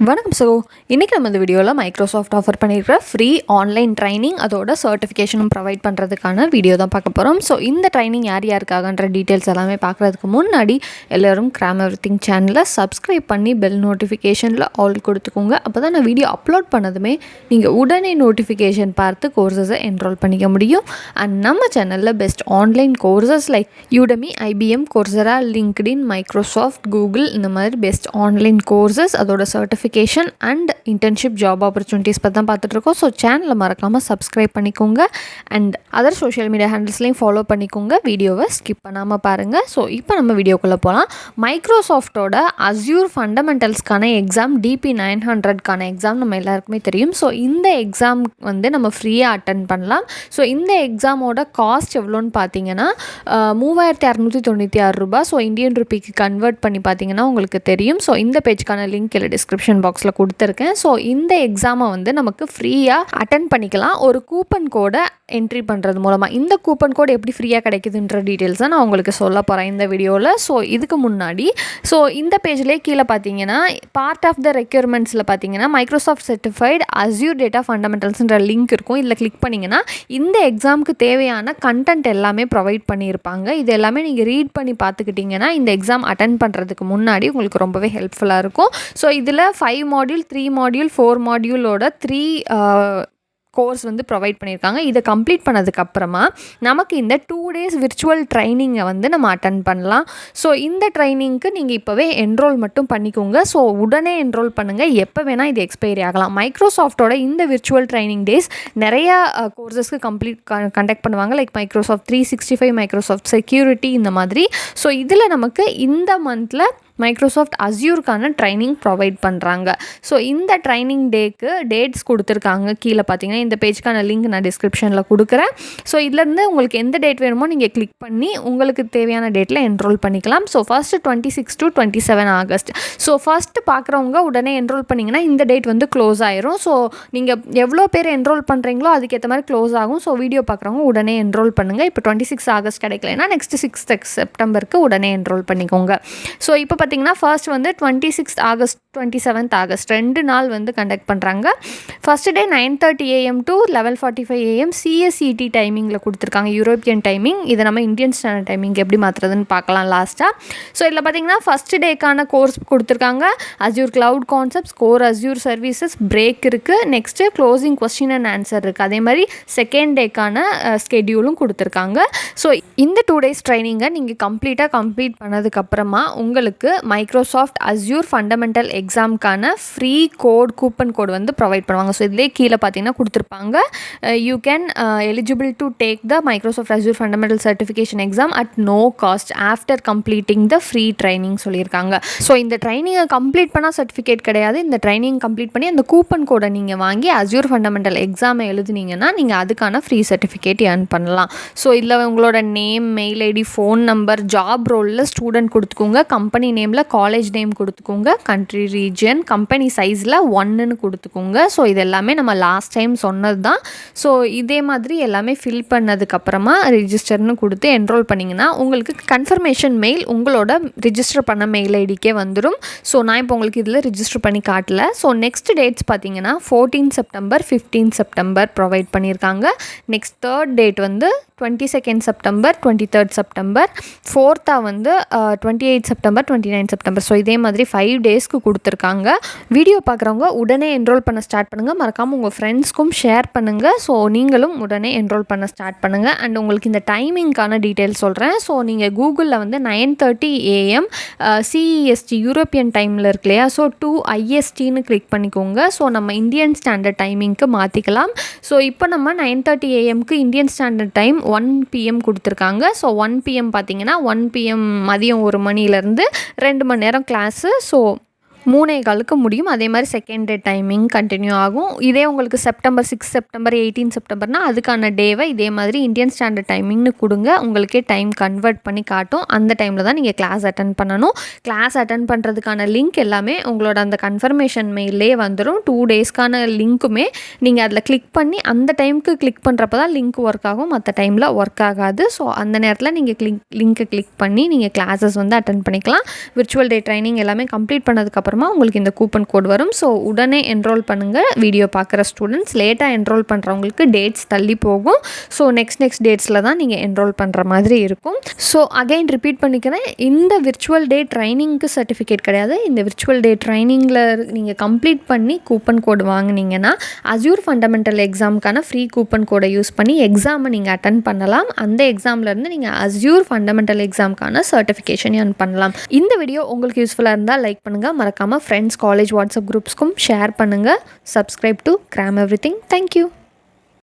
வணக்கம். இன்றைக்கி நம்ம இந்த வீடியோவில் மைக்ரோசாஃப்ட் ஆஃபர் பண்ணியிருக்கிற ஃப்ரீ ஆன்லைன் ட்ரைனிங் அதோட சர்டிஃபிகேஷனும் ப்ரொவைட் பண்ணுறதுக்கான வீடியோ தான் பார்க்க போகிறோம். இந்த ட்ரைனிங் யார் யாருக்காகன்ற டீட்டெயில்ஸ் எல்லாமே பார்க்குறதுக்கு முன்னாடி எல்லோரும் கிராம் எவ்ரிதிங் சேனலை சப்ஸ்கிரைப் பண்ணி பெல் நோட்டிஃபிகேஷனில் ஆல் கொடுத்துக்கோங்க. அப்போ தான் நான் வீடியோ அப்லோட் பண்ணதுமே நீங்கள் உடனே நோட்டிஃபிகேஷன் பார்த்து கோர்சஸை என்ரோல் பண்ணிக்க முடியும். அண்ட் நம்ம சேனலில் best online courses like udemy, IBM, coursera, LinkedIn, Microsoft, Google இந்த மாதிரி பெஸ்ட் ஆன்லைன் கோர்சஸ் அதோட certification and internship job opportunities பற்றி தான் பார்த்துட்ருக்கோம். சேனலை மறக்காமல் சப்ஸ்கிரைப் பண்ணிக்கோங்க அண்ட் அதர் சோஷியல் மீடியா ஹேண்டில்ஸ்லையும் ஃபாலோ பண்ணிக்கோங்க. வீடியோவை ஸ்கிப் பண்ணாமல் பாருங்கள். இப்போ நம்ம வீடியோக்குள்ளே போகலாம். மைக்ரோசாஃப்டோட அஸ்யூர் ஃபண்டமெண்டல்ஸ்க்கான எக்ஸாம் DP900க்கான எக்ஸாம் நம்ம எல்லாருக்குமே தெரியும். இந்த எக்ஸாம் நம்ம ஃப்ரீயாக அட்டன் பண்ணலாம். இந்த எக்ஸாமோட காஸ்ட் எவ்வளோன்னு பார்த்தீங்கன்னா 3696 ரூபாய். இந்தியன் ருபிக்கு கன்வெர்ட் பண்ணி பார்த்தீங்கன்னா உங்களுக்கு தெரியும். இந்த பேஜ்க்கான லிங்க் இல்லை டிஸ்கிரிப்ஷன் பாக்ஸில் கொடுத்துருக்கேன். இந்த எக்ஸாமை நமக்கு ஃப்ரீயாக அட்டன் பண்ணிக்கலாம் ஒரு கூப்பன் கோடை என்ட்ரி பண்ணுறது மூலமாக. இந்த கூப்பன் கோடு எப்படி ஃப்ரீயாக கிடைக்குதுன்ற டீட்டெயில்ஸை நான் உங்களுக்கு சொல்ல போகிறேன் இந்த வீடியோவில். இதுக்கு முன்னாடி இந்த பேஜ்லேயே கீழே பார்த்தீங்கன்னா பார்ட் ஆஃப் த ரெக்யர்மெண்ட்ஸில் பார்த்தீங்கன்னா மைக்ரோசாஃப்ட் சர்டிஃபைடு அஸ்யூர் டேட்டா ஃபண்டமெண்டல்ஸ்ன்ற லிங்க் இருக்கும். இதில் கிளிக் பண்ணிங்கன்னா இந்த எக்ஸாமுக்கு தேவையான கண்டென்ட் எல்லாமே ப்ரொவைட் பண்ணியிருப்பாங்க. இது எல்லாமே நீங்கள் ரீட் பண்ணி பார்த்துக்கிட்டிங்கன்னா இந்த எக்ஸாம் அட்டன் பண்ணுறதுக்கு முன்னாடி உங்களுக்கு ரொம்பவே ஹெல்ப்ஃபுல்லாக இருக்கும். இதில் 5 மாடியூல், 3 மாடியூல், 4 மாடியூலோட 3 கோர்ஸ் ப்ரொவைட் பண்ணியிருக்காங்க. இதை கம்ப்ளீட் பண்ணதுக்கப்புறமா நமக்கு இந்த 2 days விர்ச்சுவல் ட்ரைனிங்கை நம்ம அட்டன் பண்ணலாம். இந்த ட்ரைனிங்க்கு நீங்கள் இப்போவே என்ரோல் மட்டும் பண்ணிக்கோங்க. உடனே என்ரோல் பண்ணுங்கள். எப்போ வேணால் இது எக்ஸ்பைரி ஆகலாம். மைக்ரோசாஃப்டோட இந்த விர்ச்சுவல் ட்ரைனிங் டேஸ் நிறையா கோர்சஸ்க்கு கண்டக்ட் பண்ணுவாங்க. லைக் மைக்ரோசாஃப்ட் 365, மைக்ரோசாஃப்ட் செக்யூரிட்டி இந்த மாதிரி. இதில் நமக்கு இந்த மந்தில் மைக்ரோசாஃப்ட் அஸ்யூருக்கான ட்ரைனிங் ப்ரொவைட் பண்ணுறாங்க. இந்த ட்ரைனிங் டேக்கு டேட்ஸ் கொடுத்துருக்காங்க. கீழே பார்த்தீங்கன்னா இந்த பேஜ்க்கான லிங்க் நான் டிஸ்கிரிப்ஷனில் கொடுக்குறேன். இதுலேருந்து உங்களுக்கு எந்த டேட் வேணுமோ நீங்கள் கிளிக் பண்ணி உங்களுக்கு தேவையான டேட்டில் என்ரோல் பண்ணிக்கலாம். First 26 to 27 August. ஃபர்ஸ்ட் பார்க்குறவங்க உடனே என்ரோல் பண்ணிங்கன்னா இந்த டேட் க்ளோஸ் ஆயிரும். நீங்கள் எவ்வளோ பேர் என்ரோல் பண்ணுறீங்களோ அதுக்கேற்ற மாதிரி க்ளோஸ் ஆகும். வீடியோ பார்க்குறவங்க உடனே என்ரோல் பண்ணுங்கள். இப்போ 26 ஆகஸ்ட் கிடைக்கலன்னா நெக்ஸ்ட் 6 செப்டம்பருக்கு உடனே என்ரோல் பண்ணிக்கோங்க. இப்போ பார்த்தீங்கன்னா ஃபர்ஸ்ட் 26 ஆகஸ்ட், 27 ஆகஸ்ட் 2 நாள் கண்டக்ட் பண்ணுறாங்க. First day 9:30 AM to 11:45 AM CSET டைமிங்கில் கொடுத்துருக்காங்க. European timing. இதை நம்ம இந்தியன் ஸ்டாண்டர்ட் டைமிங் எப்படி மாற்றுறதுன்னு பார்க்கலாம் லாஸ்ட்டாக. இதில் பார்த்தீங்கன்னா ஃபர்ஸ்ட் டேக்கான கோர்ஸ் கொடுத்துருக்காங்க. Azure cloud concepts, core Azure services, break இருக்குது. Next closing question and answer இருக்குது. அதே மாதிரி செகண்ட் டேக்கான ஸ்கெடியூலும் கொடுத்துருக்காங்க. இந்த 2 days ட்ரைனிங்கை நீங்கள் கம்ப்ளீட் பண்ணதுக்கப்புறமா உங்களுக்கு மைக்ரோசாஃப்ட் அஸ்யூர் ஃபண்டமெண்டல் எக்ஸாமுக்கான ஃப்ரீ கூப்பன் கோடு ப்ரொவைட் பண்ணுவாங்க. இதிலே கீழே பார்த்தீங்கன்னா கொடுத்துருப்பாங்க. You can eligible to take the Microsoft Azure fundamental certification exam at no cost after completing the free training சொல்லியிருக்காங்க. இந்த ட்ரைனிங்கை கம்ப்ளீட் பண்ணால் சர்டிஃபிகேட் கிடையாது. இந்த ட்ரைனிங் கம்ப்ளீட் பண்ணி அந்த கூப்பன் கோடை நீங்கள் வாங்கி அஸ்யூர் ஃபண்டமெண்டல் எக்ஸாமை எழுதுனீங்கன்னா நீங்கள் அதுக்கான ஃப்ரீ சர்டிஃபிகேட் ஏர்ன் பண்ணலாம். இதில் உங்களோட name, mail ID, phone number, job ரோலில் ஸ்டூடெண்ட் கொடுத்துக்கோங்க. கம்பெனி நேமில் காலேஜ் நேம் கொடுத்துக்கோங்க. கண்ட்ரி, ரீஜன், கம்பெனி சைஸில் 1ன்னு கொடுத்துக்கோங்க. இது எல்லாமே நம்ம லாஸ்ட் டைம் சொன்னது தான். இதே மாதிரி எல்லாமே ஃபில் பண்ணதுக்கப்புறமா ரிஜிஸ்டர்னு கொடுத்து என்ரோல் பண்ணிங்கன்னா உங்களுக்கு கன்ஃபர்மேஷன் மெயில் உங்களோட ரிஜிஸ்டர் பண்ண மெயில் ஐடிக்கே வந்துடும். நான் இப்போ உங்களுக்கு இதில் ரிஜிஸ்டர் பண்ணி காட்டல. நெக்ஸ்ட் டேட்ஸ் பார்த்தீங்கன்னா 14 செப்டம்பர், 15 செப்டம்பர் ப்ரொவைட் பண்ணியிருக்காங்க. Next third date 22 September, 23 September, 4th 28 September, 29 September. இதே மாதிரி 5 டேஸ்க்கு கொடுத்துருக்காங்க. வீடியோ பார்க்குறவங்க உடனே என்ரோல் பண்ண ஸ்டார்ட் பண்ணுங்கள். மறக்காமல் உங்கள் ஃப்ரெண்ட்ஸ்க்கும் ஷேர் பண்ணுங்கள். நீங்களும் உடனே என்ரோல் பண்ண ஸ்டார்ட் பண்ணுங்கள். அண்ட் உங்களுக்கு இந்த டைமிங்க்கான டீட்டெயில்ஸ் சொல்கிறேன். நீங்கள் கூகுளில் 9:30 AM CEST யூரோப்பியன் டைமில் இருக்கு இல்லையா, 2 ISTன்னு கிளிக் பண்ணிக்கோங்க. நம்ம இந்தியன் ஸ்டாண்டர்ட் டைமிங்க்கு மாற்றிக்கலாம். இப்போ நம்ம 9:30 AMக்கு இந்தியன் ஸ்டாண்டர்ட் டைம் 1 PM கொடுத்துருக்காங்க. 1 PM பார்த்தீங்கன்னா 1 PM மதியம் 1 மணிலேருந்து 2 மணி நேரம் கிளாஸு. 3:15 முடியும். அதே மாதிரி செகண்ட் டே டைமிங் கண்டினியூ ஆகும். இதே உங்களுக்கு செப்டம்பர் 6 செப்டம்பர் 18 செப்டம்பர்னால் அதுக்கான டேவை இதே மாதிரி இந்தியன் ஸ்டாண்டர்ட் டைமிங்னு கொடுங்க. உங்களுக்கே டைம் கன்வெர்ட் பண்ணி காட்டும். அந்த டைமில் தான் நீங்கள் கிளாஸ் அட்டன் பண்ணணும். கிளாஸ் அட்டன் பண்ணுறதுக்கான லிங்க் எல்லாமே உங்களோட அந்த கன்ஃபர்மேஷன் மெயிலே வந்துடும். 2 daysக்கான லிங்க்குமே நீங்கள் அதில் கிளிக் பண்ணி அந்த டைமுக்கு கிளிக் பண்ணுறப்ப தான் லிங்க் ஒர்க் ஆகும். மற்ற டைமில் ஒர்க் ஆகாது. அந்த நேரத்தில் நீங்கள் லிங்க்கை கிளிக் பண்ணி நீங்கள் கிளாஸஸ் அட்டன் பண்ணிக்கலாம். விர்ச்சுவல் டே ட்ரைனிங் எல்லாமே கம்ப்ளீட் பண்ணதுக்கப்புறம் அப்புறமா உங்களுக்கு இந்த கூப்பன் கோட் வரும். ஸோ உடனே என்ரோல் பண்ணுங்கள். வீடியோ பார்க்குற ஸ்டூடெண்ட்ஸ். லேட்டாக என்ரோல் பண்ணுறவங்களுக்கு டேட்ஸ் தள்ளி போகும். ஸோ நெக்ஸ்ட் டேட்ஸில் தான் நீங்கள் என்ரோல் பண்ணுற மாதிரி இருக்கும். ஸோ அகைன் ரிப்பீட் பண்ணிக்கிறேன், இந்த விர்ச்சுவல் டே ட்ரைனிங்க்கு சர்டிஃபிகேட் கிடையாது. இந்த விர்ச்சுவல் டே ட்ரைனிங்கில் நீங்கள் கம்ப்ளீட் பண்ணி கூப்பன் கோடு வாங்கினீங்கன்னா Azure ஃபண்டமெண்டல் எக்ஸாமுக்கான ஃப்ரீ கூப்பன் கோடை யூஸ் பண்ணி எக்ஸாமை நீங்கள் அட்டன் பண்ணலாம். அந்த எக்ஸாம்லேருந்து நீங்கள் Azure ஃபண்டமெண்டல் எக்ஸாமுக்கான சர்டிஃபிகேஷன் earn பண்ணலாம். இந்த வீடியோ உங்களுக்கு யூஸ்ஃபுல்லாக இருந்தால் லைக் பண்ணுங்கள். மறக்காமல் ஃப்ரெண்ட்ஸ், காலேஜ், வாட்ஸ்அப் குரூப்ஸ்க்கும் ஷேர் பண்ணுங்கள். Subscribe to gram everything. Thank you.